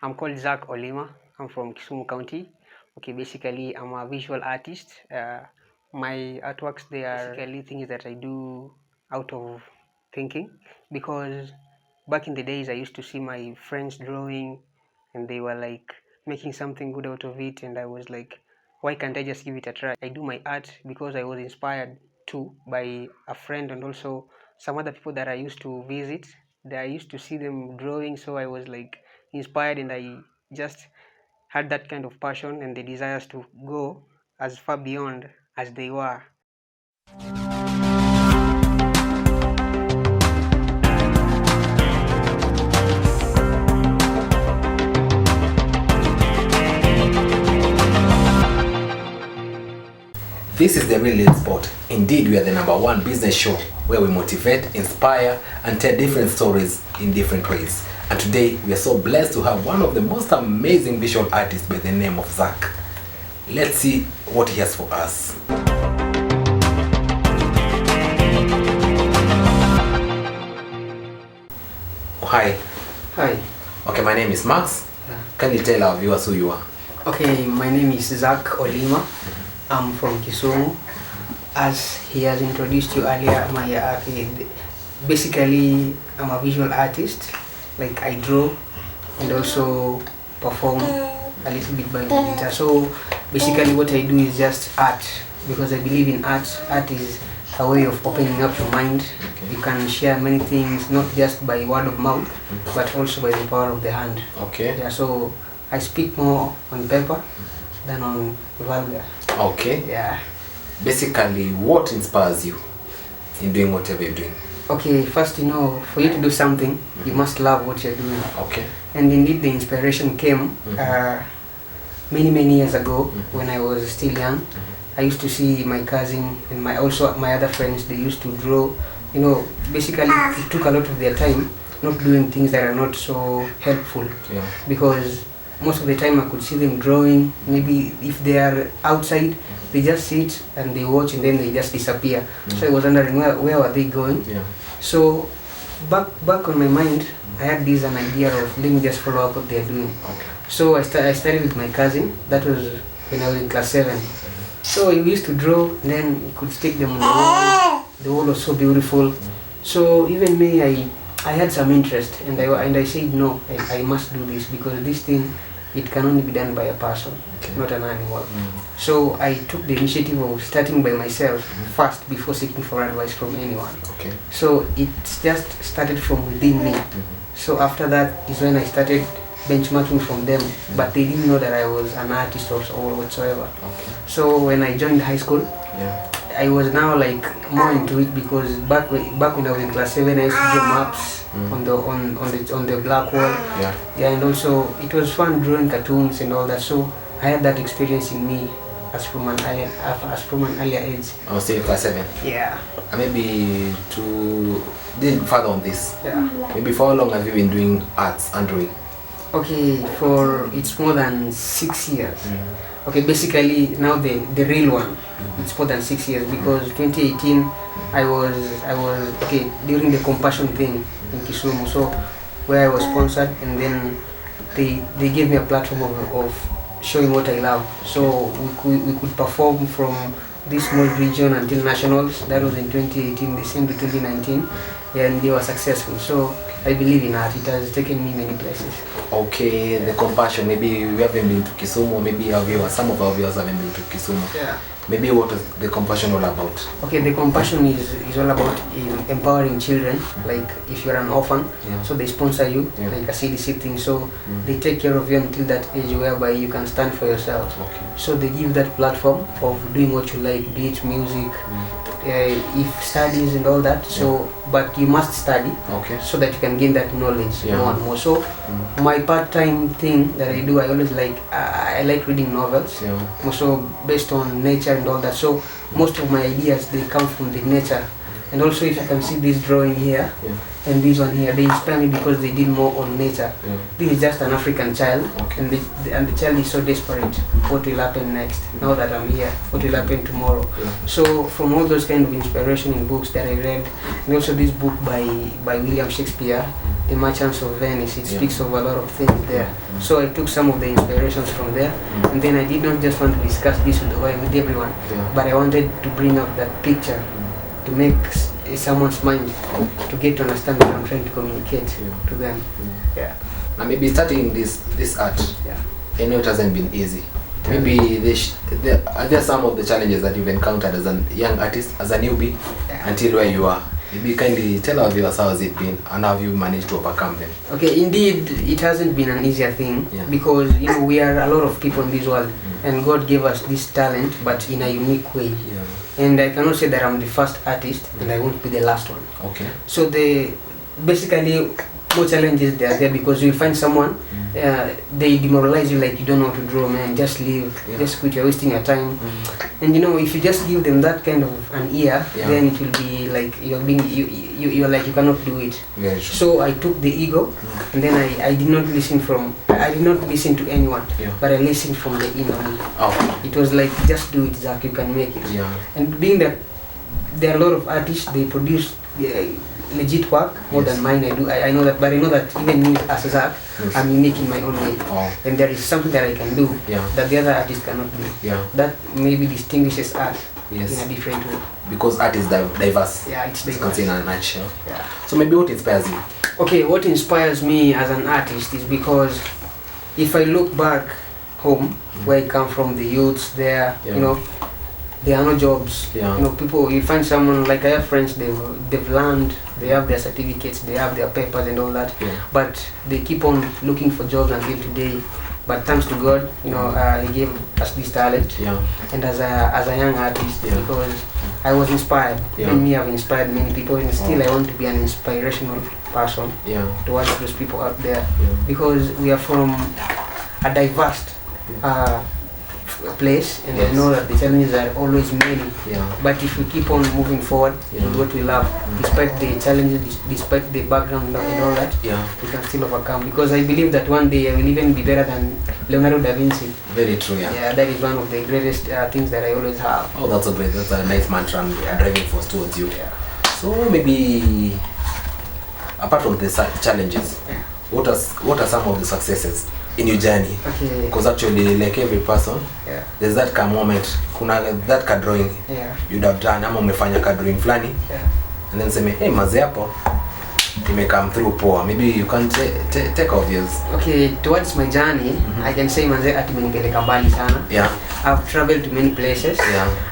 I'm called Zack Olima. I'm from Kisumu County. Okay, basically, I'm a visual artist. My artworks, they are basically things that I do out of thinking, because back in the days, I used to see my friends drawing and they were like making something good out of it, and I was like, why can't I just give it a try? I do my art because I was inspired too by a friend and also some other people that I used to visit. That I used to see them drawing, so I was like inspired, and I just had that kind of passion and the desires to go as far beyond as they were. This is the Real Lead Spot. Indeed, we are the #1 business show where we motivate, inspire, and tell different stories in different ways. And today, we are so blessed to have one of the most amazing visual artists by the name of Zack. Let's see what he has for us. Hi. Hi. Okay, my name is Max. Can you tell our viewers who you are? Okay, my name is Zack Olima. I'm from Kisumu. As he has introduced you earlier, basically I'm a visual artist. Like I draw and also perform a little bit by the guitar. So basically what I do is just art, because I believe in art. Art is a way of opening up your mind. Okay. You can share many things, not just by word of mouth, but also by the power of the hand. Okay. Yeah, so I speak more on paper than on vulgar. Okay. Yeah. Basically, what inspires you in doing whatever you're doing? Okay, first, for you to do something, you must love what you're doing. Okay. And indeed, the inspiration came many years ago when I was still young. I used to see my cousin and my other friends. They used to draw. Basically, it took a lot of their time not doing things that are not so helpful. Yeah. Because most of the time I could see them drawing. Maybe if they are outside, they just sit and they watch and then they just disappear. So I was wondering where were they going. Yeah. So back on my mind, I had an idea of let me just follow up what they are doing. Okay. So I started with my cousin. That was when I was in class 7. So we used to draw, and then we could stick them on the wall. The wall was so beautiful. So even me, I had some interest, and I said no, I must do this, because this thing, it can only be done by a person, not an animal. So I took the initiative of starting by myself first before seeking for advice from anyone. Okay. So it just started from within me. So after that is when I started benchmarking from them, but they didn't know that I was an artist or whatsoever. Okay. So when I joined high school, yeah, I was now like more into it, because back when I was in class 7, I used to draw maps on the black wall. Yeah. Yeah, and also it was fun drawing cartoons and all that. So I had that experience in me as from an earlier age. I was still in class 7. Yeah. And maybe to dig further on this. Yeah. Maybe for how long have you been doing arts and drawing? Okay, it's more than 6 years. Okay, basically now the real one, it's more than 6 years, because 2018 I was okay during the compassion thing in Kisumu, so where I was sponsored, and then they gave me a platform of showing what I love. So we could perform from this small region until nationals. That was in 2018, the same to 2019, and they were successful. So I believe in art. It has taken me many places. Okay, the compassion. Maybe we haven't been to Kisumu. Maybe some of our viewers haven't been to Kisumu. Yeah. Maybe what is the compassion all about? Okay, the compassion is all about empowering children. Like if you're an orphan, so they sponsor you, like a CDC thing. So they take care of you until that age whereby you can stand for yourself. Okay. So they give that platform of doing what you like, be it music, if studies and all that. So, but you must study, so that you can gain that knowledge more and more. So, my part-time thing that I do, I always I like reading novels, also based on nature and all that. So, most of my ideas, they come from the nature And also, if you can see this drawing here, and this one here, they inspire me because they did more on nature. This is just an African child, and the child is so desperate. What will happen next? Now that I'm here, what will happen tomorrow? So from all those kind of inspiration in books that I read, and also this book by William Shakespeare, The Merchants of Venice, it speaks of a lot of things there. So I took some of the inspirations from there, and then I did not just want to discuss this with everyone, but I wanted to bring out that picture to make someone's mind to get to understand what I'm trying to communicate to them. And maybe starting this art, I know it hasn't been easy. Maybe are there some of the challenges that you've encountered as a young artist, as a newbie, until where you are? Maybe kindly tell our viewers how has it been and how have you managed to overcome them? Okay, indeed, it hasn't been an easier thing because we are a lot of people in this world, and God gave us this talent, but in a unique way. And I cannot say that I'm the first artist, and I won't be the last one. Okay. So basically more challenges they are there because you find someone, they demoralize you like you don't know how to draw, man, just leave, just quit, you're wasting your time. And if you just give them that kind of an ear, then it will be like you're like you cannot do it. So I took the ego, and then I did not listen to anyone, but I listened from the inner me. It was like, just do it, Zack, you can make it. And being that there are a lot of artists, they produce legit work more than mine. I know that, but I know that even me as Zack, I'm unique in my own way, and there is something that I can do that the other artists cannot do. That maybe distinguishes us in a different way. Because art is diverse. It's diverse. In a nutshell. So maybe what inspires you? Okay, what inspires me as an artist is because if I look back home, where I come from, the youths there, there are no jobs. People, you find someone, like I have friends, they've learned, they have their certificates, they have their papers and all that, but they keep on looking for jobs until today. But thanks to God, He gave us this talent, and as a young artist, because I was inspired, even me, I've inspired many people, and still I want to be an inspirational person towards those people out there, because we are from a diverse place, and I know that the challenges are always many, but if we keep on moving forward with what we love, despite the challenges, despite the background and all that, we can still overcome, because I believe that one day I will even be better than Leonardo da Vinci. Very true. That is one of the greatest things that I always have. That's a nice mantra and driving force towards you. So maybe apart from the challenges, what are some of the successes in your journey? Because actually, like every person, there's that moment, that drawing you'd have done, ama umefanya drawing flani, and then say, hey, maze hapo may come through poor. Maybe you can take obvious. Okay, towards my journey, I can say maze ati menipeleka mbali sana. I've traveled to many places.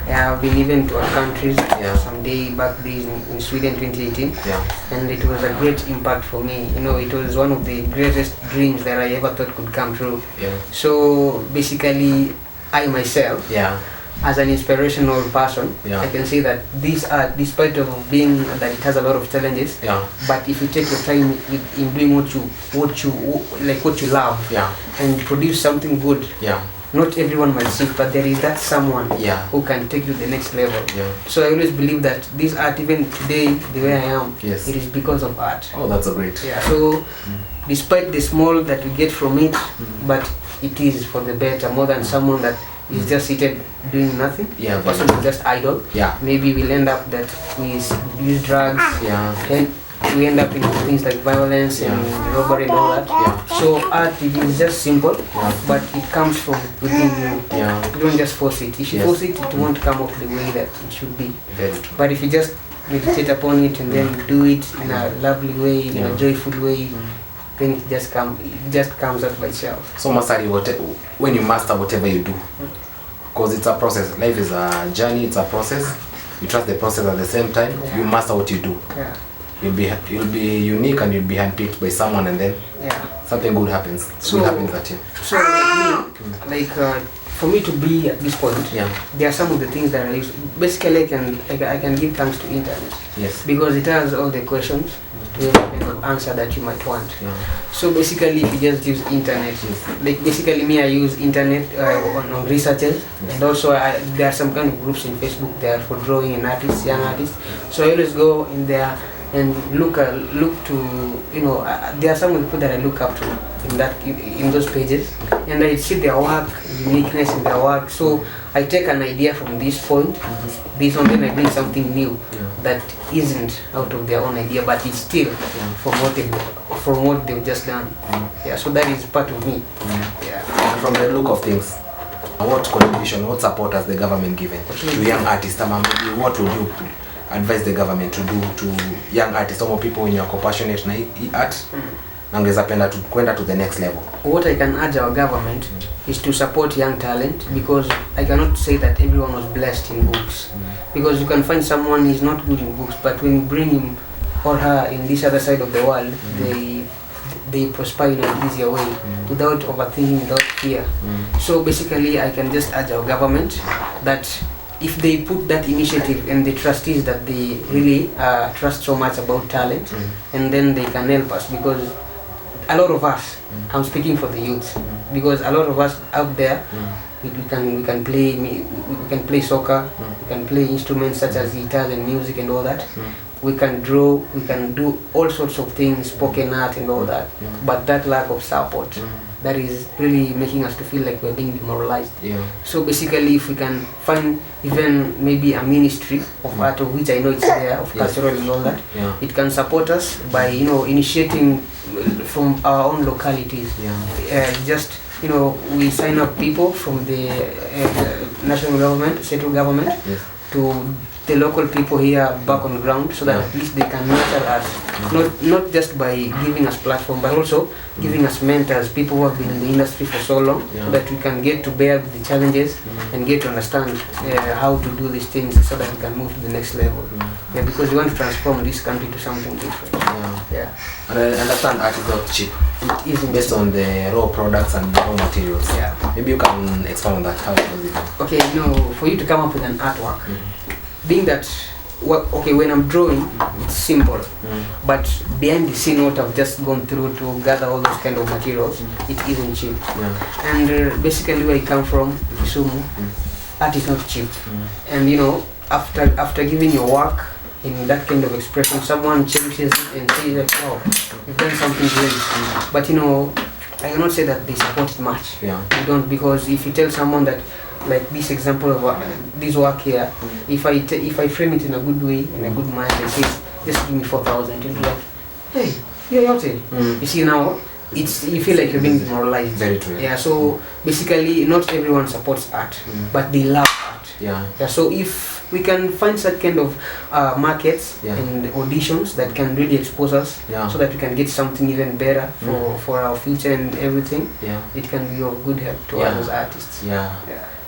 I've been even to other countries. Someday back days in Sweden, 2018. And it was a great impact for me. It was one of the greatest dreams that I ever thought could come true. So basically, I myself, as an inspirational person, I can say that this art, despite of being that it has a lot of challenges, but if you take your time in doing what you love, and produce something good, not everyone might see, but there is that someone who can take you to the next level. So I always believe that this art, even today, the way I am, it is because of art. That's a great. So despite the small that we get from it, but it is for the better, more than someone that is just seated doing nothing. Person is just idle. Maybe we'll end up that we use drugs. And we end up in things like violence and robbery and all that. So art, it is just simple, but it comes from within you. You don't just force it. If you force it, it won't come out the way that it should be. But if you just meditate upon it and then do it in a lovely way, in a joyful way, then it just comes out by itself. So Masari, when you master whatever you do, because it's a process, life is a journey, it's a process, you trust the process at the same time, you master what you do. You'll be unique and you'll be handpicked by someone, and then something good happens. So what happens at you? So like me, for me to be at this point, there are some of the things that I use. Basically, I can give thanks to internet. Yes. Because it has all the questions to every kind of answer that you might want. So basically, if you just use internet, like basically me, I use internet on researches, and also there are some kind of groups in Facebook there for drawing and artists, young artists. So I always go in there and look to, you know, there are some of the people that I look up to in those pages, and I see their work, uniqueness in their work. So I take an idea from this point, this one, then I bring something new that isn't out of their own idea, but it's still from what they've just done. Yeah, so that is part of me. And from the look of things, what contribution, what support has the government given to young artists? Maybe what would you advise the government to do to young artists or people when you're compassionate na art na ungeza penda to kwenda to the next level? What I can urge our government is to support young talent, because I cannot say that everyone was blessed in books, because you can find someone is not good in books, but when you bring him or her in this other side of the world, they prosper in an easier way, without overthinking, without fear. So basically, I can just urge our government that if they put that initiative and the trustees that they really trust so much about talent, and then they can help us, because a lot of us, I'm speaking for the youth, because a lot of us out there, we can play soccer, we can play instruments such as guitar and music and all that. We can draw, we can do all sorts of things, spoken art and all that. But that lack of support, that is really making us to feel like we're being demoralized. So basically, if we can find even maybe a ministry of art, of which I know it's there, of cultural and all that, it can support us by, you know, initiating from our own localities. Just, you know, we sign up people from the national government, central government, to the local people here back on ground, so that at least they can nurture us, not just by giving us platform, but also giving us mentors, people who have been in the industry for so long, so that we can get to bear with the challenges and get to understand how to do these things, so that we can move to the next level. Because we want to transform this country to something different. And I understand art is not cheap. It isn't based on the raw products and raw materials. Maybe you can expand on that. How does it? Okay, you know, for you to come up with an artwork, being that, when I'm drawing, it's simple, but behind the scene, what I've just gone through to gather all those kind of materials, it isn't cheap. And basically, where I come from, Kisumu, art is not cheap. And you know, after giving your work in that kind of expression, someone cherishes it and says like, "Oh, you've done something great." But you know, I cannot say that they support it much. You don't, because if you tell someone that, like this example of this work here, if I frame it in a good way, in a good manner, and say, just give me 4,000, you'll be like, hey, you're out here. You see now, you feel like you're being demoralized. Very true. So basically, not everyone supports art, but they love art. So if we can find such kind of markets and auditions that can really expose us, so that we can get something even better for our future and everything, it can be of good help to us as artists.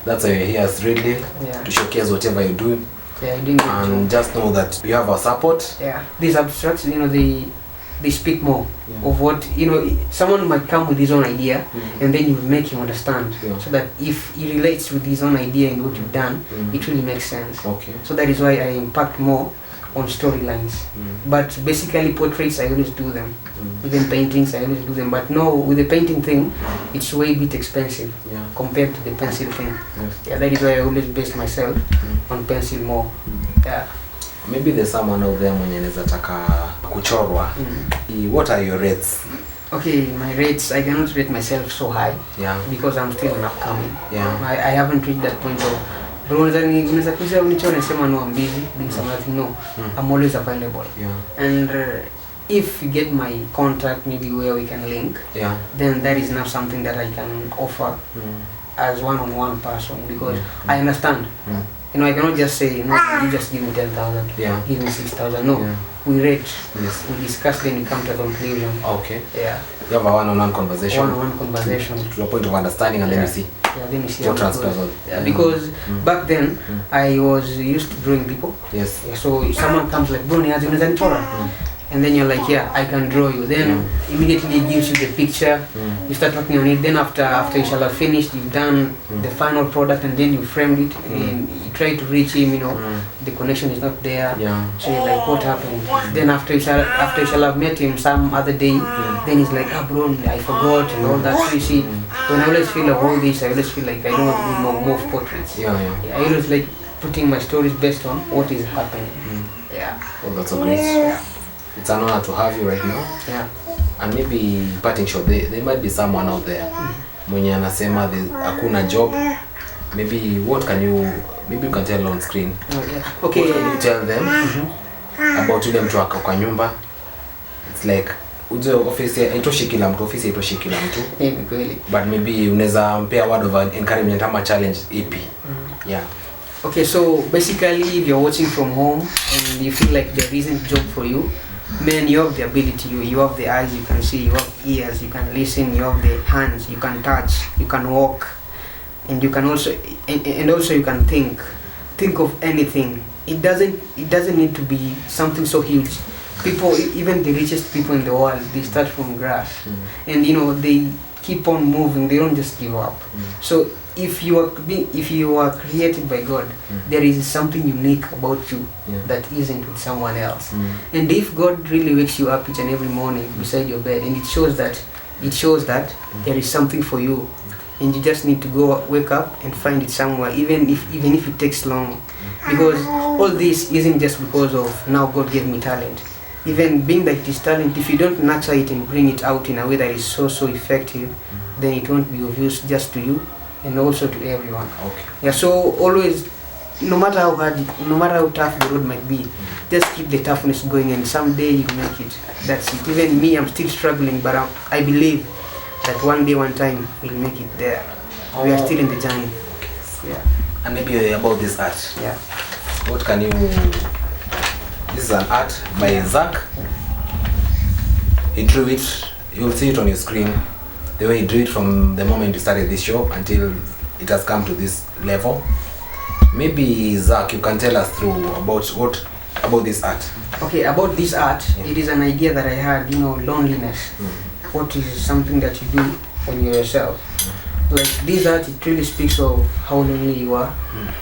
That's why you're here as Ridley, to showcase whatever you do. And just know that you have our support. These abstracts, you know, they speak more of what, you know, someone might come with his own idea, and then you make him understand, so that if he relates with his own idea and what you've done, it really makes sense. So that is why I impact more on storylines. But basically, portraits, I always do them. Even paintings, I always do them. But no, with the painting thing, it's way bit expensive compared to the pencil thing. That is why I always base myself on pencil more. Maybe there's someone out there mwenye anaweza taka kuchorwa. What are your rates? Okay, my rates, I cannot rate myself so high, because I'm still an upcoming. I haven't reached that point of, but unaweza kuja unichore sema no, I'm busy doing something. No, I'm always available. And if you get my contact, maybe where we can link, then that is now something that I can offer as one-on-one person, because I understand. You know, I cannot just say, no, you just give me 10,000, give me 6,000. No, we rate, we discuss, then we come to a conclusion. You have a one-on-one conversation. One-on-one conversation. To a point of understanding, and then you see. Then you see how transferable. Because back then, I was used to drawing people. So if someone comes like, bro, unaweza nichora? and then you're like, yeah, I can draw you. Then immediately it gives you the picture. You start working on it. Then after you shall have finished, you've done the final product, and then you framed it and you try to reach him. You know, the connection is not there. So you're like, what happened? Then after you shall have met him some other day, then he's like, ah, bro, I forgot and all that. So you see, when I always feel all this, I always feel like I don't want to do more portraits. I always like putting my stories based on what is happening. Oh, that's so great. It's an honor to have you right now. And maybe parting shot, there might be someone out there mwenye anasema hakuna job. Maybe you can tell on screen. Okay. What can you tell them about ile mtu wako kwa nyumba? It's like uje office haitoshi kila mtu, office haitoshi kila mtu. But maybe unaweza mpea word of encouragement ama challenge ipi. Okay, so basically if you're watching from home and you feel like there isn't a job for you, man, you have the ability, you have the eyes, you can see, you have ears, you can listen, you have the hands, you can touch, you can walk, and you can also and also you can think of anything. It doesn't need to be something so huge. People, even the richest people in the world, they start from grass, and you know, they keep on moving, they don't just give up. So if you are created by God, there is something unique about you that isn't with someone else. And if God really wakes you up each and every morning beside your bed, and it shows that there is something for you, and you just need to go wake up and find it somewhere, even if it takes long. Because all this isn't just because of now God gave me talent. Even being like this talent, if you don't nurture it and bring it out in a way that is so effective, then it won't be of use just to you and also to everyone. So always, no matter how hard, no matter how tough the road might be, just keep the toughness going, and someday you'll make it. That's it. Even me, I'm still struggling, but I believe that one day, one time, we'll make it there. We are still in the journey. And maybe about this art. What can you... This is an art by Zack. He drew it. You'll see it on your screen. The way he drew it from the moment you started this show until it has come to this level. Maybe Zack, you can tell us through about this art. Okay, about this art, it is an idea that I had. You know, loneliness. What is something that you do when you're yourself? Like this art, it really speaks of how lonely you are,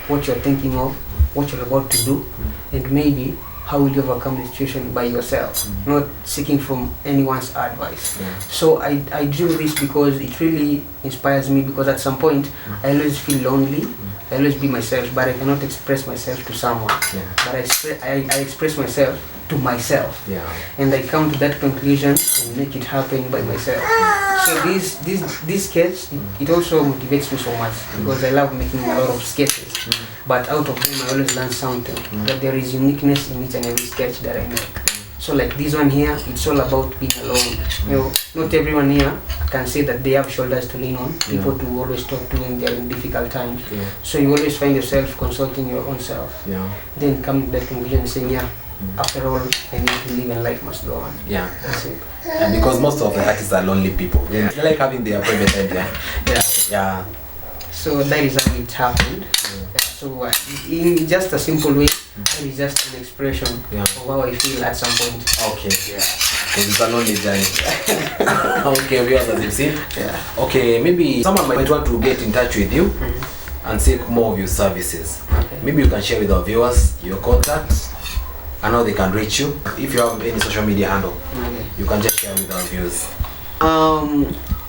what you're thinking of, what you're about to do, and maybe how will you overcome the situation by yourself, not seeking from anyone's advice. So I drew this because it really inspires me, because at some point I always feel lonely, I always be myself, but I cannot express myself to someone. But I express myself to myself, and I come to that conclusion and make it happen by myself. So this sketch, it also motivates me so much, because I love making a lot of sketches, but out of them I always learn something, that there is uniqueness in each and every sketch that I make. So like this one here, it's all about being alone. You know, not everyone here can say that they have shoulders to lean on, people to always talk to when they're in difficult times. So you always find yourself consulting your own self, then come to that conclusion saying, after all, I need to live and life must go on. That's it. And because most of the artists are lonely people, they like having their private idea. So that is how it happened. So in just a simple way, that is just an expression of how I feel at some point. Because it's a lonely journey. Okay, viewers, as you've seen. Okay, maybe someone might want to get in touch with you and seek more of your services. Maybe you can share with our viewers your contacts and how they can reach you. If you have any social media handle, you can just share with our viewers.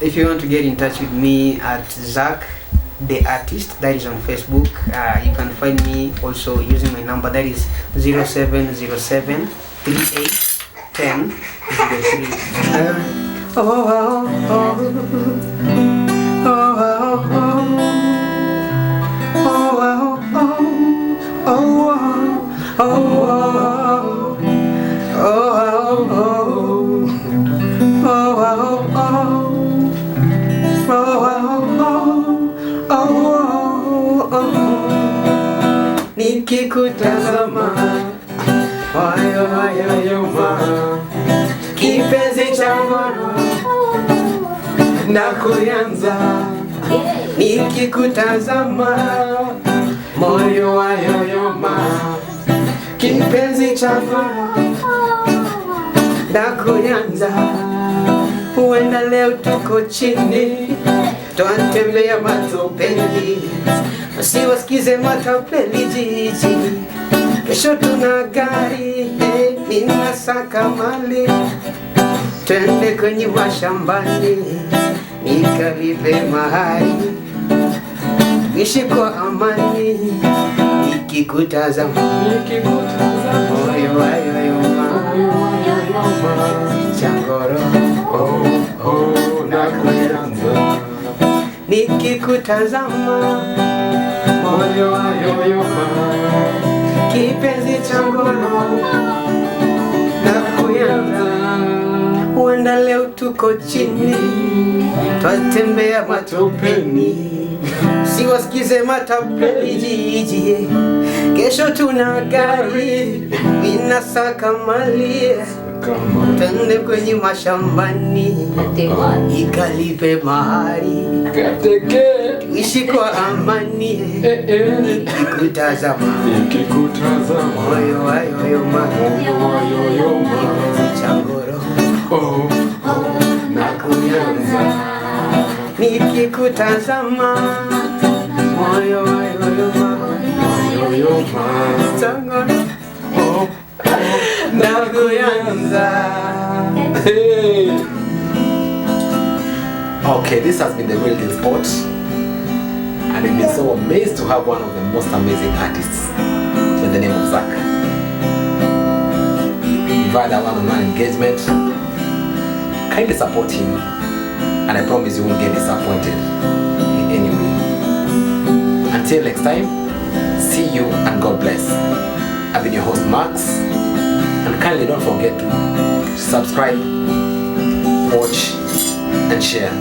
If you want to get in touch with me at Zack the Artist, that is on Facebook. You can find me also using my number, that is 0707 38 10 nikikutazama wayoyoma kipenzi changu na kuyanza nikikutazama moyo wayoyoma kipenzi changu na kuanza. Huenda leo tuko chini, twatembea matopeni, usiwasikize matapeli jiji. Kesho tuna gari, ninasaka mali, twende kwenye mashambani, nikalipe mahari, ishi kwa amani, nikikutazama moyo wayoyoma, changoro na kuanza. Nikikutazama moyo wayoyoma, kipenzi changoro na kuanza. Huenda leo tuko chini, twatembea matopeni, siwasikize matapeli jiji. Kesho tuna gari, ninasaka mali, twende kwenye mashambani, ikalipe mahari, tuishi kwa amani, nikikutazama moyo wayoyoma, kipenzi changoro na kuanza. Nikikutazama moyo wayoyoma, changoro na kuanza. Okay, this has been the Real Deal Spot, and we've been so amazed to have one of the most amazing artists with the name of Zack. We've had a one-on-one engagement. Kindly support him, and I promise you won't get disappointed in any way. Until next time, see you and God bless. I've been your host Max, and kindly don't forget to subscribe, watch and share.